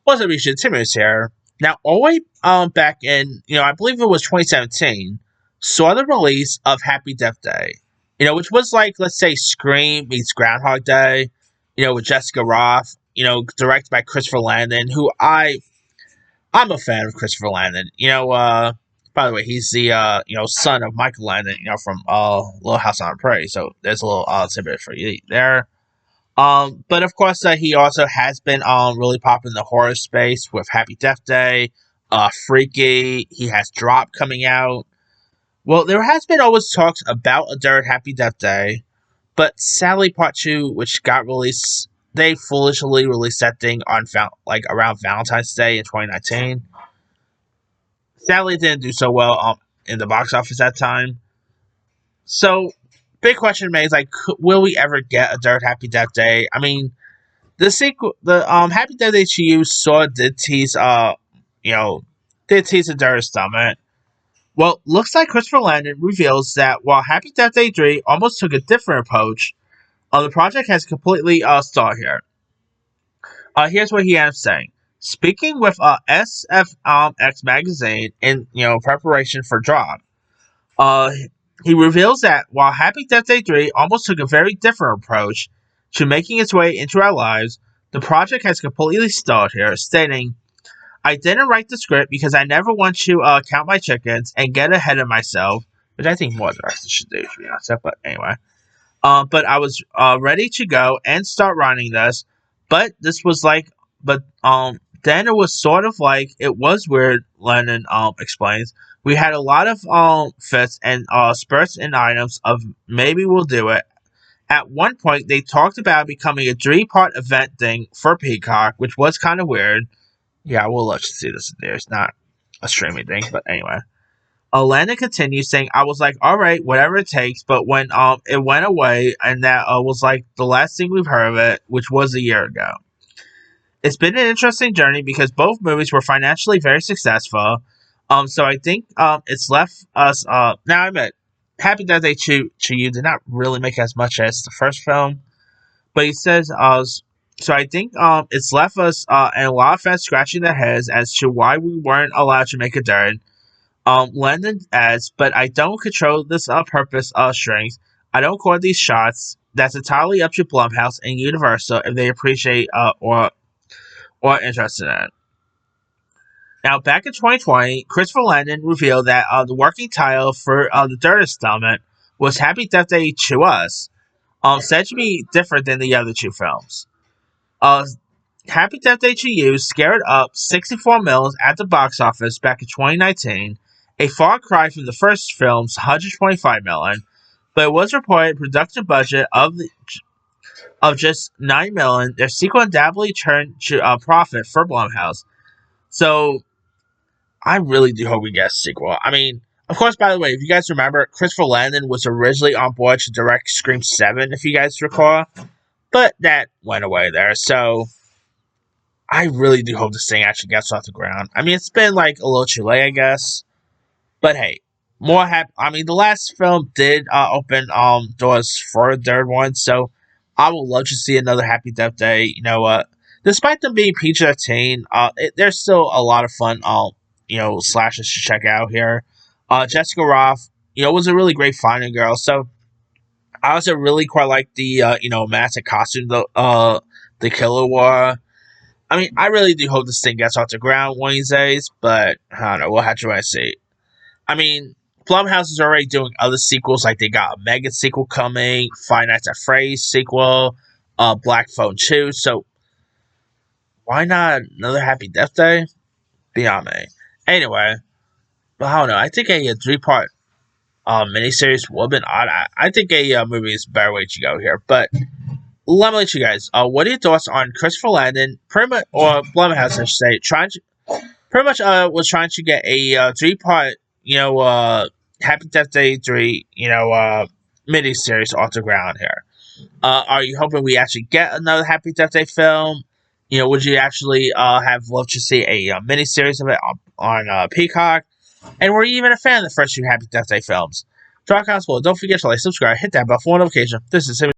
What's up, YouTube? Tim is here. Now, all the way back in, I believe it was 2017, saw the release of Happy Death Day. Which was like, let's say, Scream meets Groundhog Day. With Jessica Roth. Directed by Christopher Landon, who I'm a fan of Christopher Landon. By the way, he's the son of Michael Landon. From Little House on the Prairie. So there's a little tidbit for you there. But of course, he also has been really popping in the horror space with Happy Death Day, Freaky. He has Drop coming out. Well, there has been always talks about a third Happy Death Day, but sadly, Part 2, which got released, they foolishly released that thing on around Valentine's Day in 2019. Sadly, it didn't do so well in the box office that time. So, big question is will we ever get a third Happy Death Day? I mean, the sequel, the Happy Death Day to You did tease a third installment. Well, looks like Christopher Landon reveals that while Happy Death Day 3 almost took a different approach, the project has completely stalled here. Here's what he ends up saying. Speaking with SFX magazine in preparation for Drop, he reveals that while Happy Death Day 3 almost took a very different approach to making its way into our lives, the project has completely stalled here, stating, I didn't write the script because I never want to count my chickens and get ahead of myself, which I think more directors should do, to be honest, but anyway. But I was ready to go and start writing this, but then it was sort of like, it was weird, Lennon explains. We had a lot of fits and spurts and items of maybe we'll do it. At one point, they talked about becoming a 3-part event thing for Peacock, which was kind of weird. Yeah, I will let you see this there. It's not a streaming thing, but anyway. Landon continues saying, I was like, alright, whatever it takes, but when it went away, and that was like the last thing we've heard of it, which was a year ago. It's been an interesting journey because both movies were financially very successful. So I think it's left us. Now I admit, Happy Death Day to You did not really make as much as the first film, but he says, so I think it's left us and a lot of fans scratching their heads as to why we weren't allowed to make a third. Landon adds, but I don't control this purpose strings. I don't call these shots. That's entirely up to Blumhouse and Universal if they appreciate or interested in it. Now, back in 2020, Christopher Landon revealed that the working title for the third installment was Happy Death Day to Us, said to be different than the other two films. Happy Death Day to You scared up $64 million at the box office back in 2019, a far cry from the first film's $125 million, but it was reported production budget of just $9 million. Their sequel undoubtedly turned to a profit for Blumhouse. So, I really do hope we get a sequel. I mean, of course, by the way, if you guys remember, Christopher Landon was originally on board to direct Scream 7, if you guys recall, but that went away there, so I really do hope this thing actually gets off the ground. I mean, it's been like a little too late, I guess, but hey, the last film did open doors for a third one, so I would love to see another Happy Death Day. Despite them being PG-13, there's still a lot of fun slashes to check out here. Jessica Roth, was a really great finding girl. So I also really quite like the massive costume the killer wore. I mean, I really do hope this thing gets off the ground one of these days, but I don't know. We'll have to wait and see. I mean, Blumhouse is already doing other sequels, like they got a Megan sequel coming, Five Nights at Freddy's sequel, Black Phone 2. So why not another Happy Death Day? Beyond me. Anyway, but I don't know. I think a 3-part miniseries would have been odd. I think a movie is a better way to go here. But let me let you guys. What are your thoughts on Christopher Landon, or Blumhouse, I should say, was trying to get a 3-part, Happy Death Day 3, miniseries off the ground here. Are you hoping we actually get another Happy Death Day film? Would you actually have loved to see a miniseries of it on Peacock? And were you even a fan of the first 2 Happy Death Day films? Drop comments below. Don't forget to like, subscribe, hit that bell for notification. This is